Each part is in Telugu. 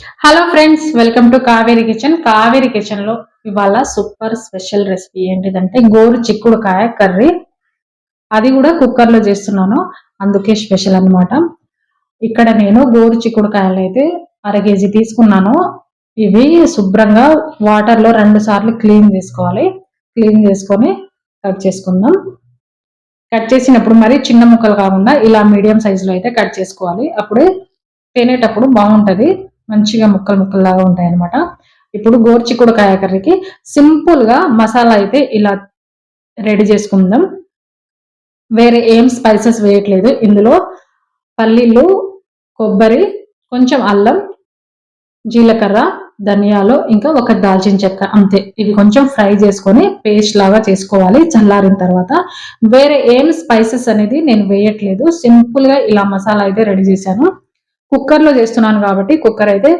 Hello friends, welcome to Kaveri kitchen. Kaveri kitchen లో ఇవాళ సూపర్ స్పెషల్ రెసిపీ ఏంటిదంటే గోరు చిక్కుడుకాయ కర్రీ. అది కూడా కుక్కర్ లో చేస్తున్నాను, అందుకే స్పెషల్ అన్నమాట. ఇక్కడ నేను గోరు చిక్కుడుకాయలు అయితే 1/2 కేజీ తీసుకున్నాను. ఇవి శుభ్రంగా వాటర్ లో 2 సార్లు క్లీన్ చేసుకోవాలి. క్లీన్ చేసుకొని కట్ చేసుకుందాం. కట్ చేసినప్పుడు మరి చిన్న ముక్కలు కాకుండా ఇలా మీడియం సైజులో అయితే కట్ చేసుకోవాలి. అప్పుడే తినేటప్పుడు బాగుంటది, మంచిగా ముక్కలు ముక్కల్లాగా ఉంటాయి అన్నమాట. ఇప్పుడు గోరుచిక్కుడుకాయ కర్రీకి సింపుల్ గా మసాలా అయితే ఇలా రెడీ చేసుకుందాం. వేరే ఏం స్పైసెస్ వేయట్లేదు ఇందులో. పల్లీలు, కొబ్బరి, కొంచెం అల్లం, జీలకర్ర, ధనియాలు, ఇంకా ఒక దాల్చిన చెక్క, అంతే. ఇవి కొంచెం ఫ్రై చేసుకొని పేస్ట్ లాగా చేసుకోవాలి చల్లారిన తర్వాత. వేరే ఏం స్పైసెస్ అనేది నేను వేయట్లేదు, సింపుల్ గా ఇలా మసాలా అయితే రెడీ చేశాను. కుక్కర్ లో చేస్తున్నాను కాబట్టి కుక్కర్ అయితే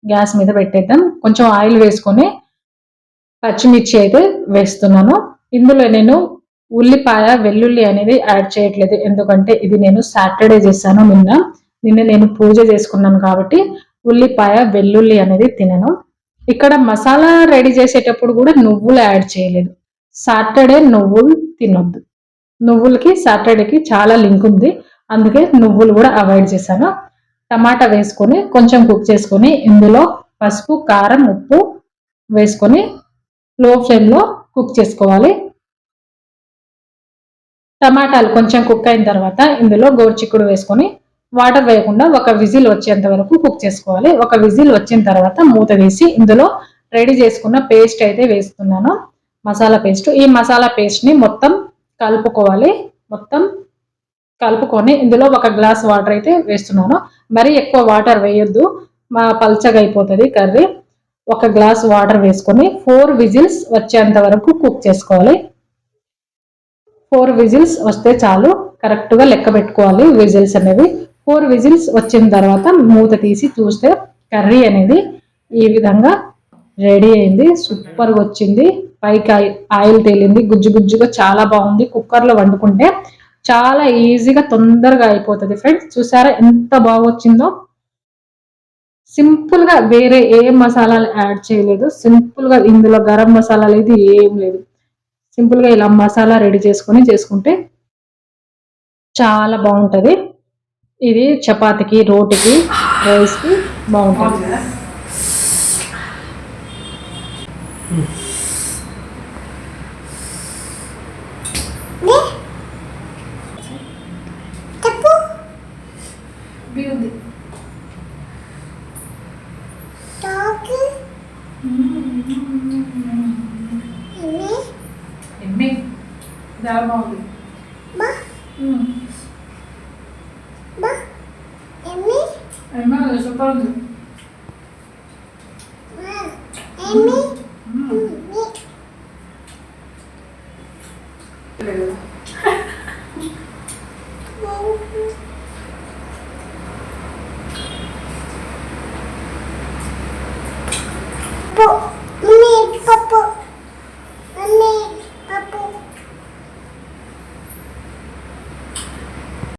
గ్యాస్ మీద పెట్టేద్దాం. కొంచెం ఆయిల్ వేసుకొని పచ్చిమిర్చి అయితే వేస్తున్నాను. ఇందులో నేను ఉల్లిపాయ, వెల్లుల్లి అనేది యాడ్ చేయట్లేదు, ఎందుకంటే ఇది నేను సాటర్డే చేశాను. నిన్న నేను పూజ చేసుకున్నాను కాబట్టి ఉల్లిపాయ, వెల్లుల్లి అనేది తినను. ఇక్కడ మసాలా రెడీ చేసేటప్పుడు కూడా నువ్వులు యాడ్ చేయలేదు. సాటర్డే నువ్వులు తినొద్దు, నువ్వులకి సాటర్డేకి చాలా లింక్ ఉంది, అందుకే నువ్వులు కూడా అవాయిడ్ చేశాను. టమాటా వేసుకొని కొంచెం కుక్ చేసుకొని ఇందులో పసుపు, కారం, ఉప్పు వేసుకొని లో ఫ్లేమ్లో కుక్ చేసుకోవాలి. టమాటాలు కొంచెం కుక్ అయిన తర్వాత ఇందులో గోరుచిక్కుడు వేసుకొని వాటర్ వేయకుండా ఒక విజిల్ వచ్చేంత వరకు కుక్ చేసుకోవాలి. ఒక విజిల్ వచ్చిన తర్వాత మూత వేసి ఇందులో రెడీ చేసుకున్న పేస్ట్ అయితే వేస్తున్నాను, మసాలా పేస్ట్. ఈ మసాలా పేస్ట్ని మొత్తం కలుపుకోవాలి. మొత్తం కలుపుకొని ఇందులో 1 గ్లాస్ వాటర్ అయితే వేస్తున్నాను. మరి ఎక్కువ వాటర్ వేయొద్దు, పల్చగా అయిపోతుంది కర్రీ. 1 గ్లాస్ వాటర్ వేసుకొని 4 విజిల్స్ వచ్చేంత వరకు కుక్ చేసుకోవాలి. 4 విజిల్స్ వస్తే చాలు, కరెక్ట్గా లెక్క పెట్టుకోవాలి విజిల్స్ అనేవి. 4 విజిల్స్ వచ్చిన తర్వాత మూత తీసి చూస్తే కర్రీ అనేది ఈ విధంగా రెడీ అయింది. సూపర్గా వచ్చింది, పైకి ఆయిల్ తేలింది, గుజ్జు గుజ్జుగా చాలా బాగుంది. కుక్కర్లో వండుకుంటే చాలా ఈజీగా తొందరగా అయిపోతుంది ఫ్రెండ్స్. చూసారా ఎంత బాగా వచ్చిందో. సింపుల్ గా వేరే ఏ మసాలాలు యాడ్ చేయలేదు, సింపుల్ గా ఇందులో గరం మసాలా లేదు, ఏం లేదు. సింపుల్ గా ఇలా మసాలా రెడీ చేసుకుంటే చాలా బాగుంటది. ఇది చపాతీకి, రోటికి, రైస్ కి బాగుంటుంది.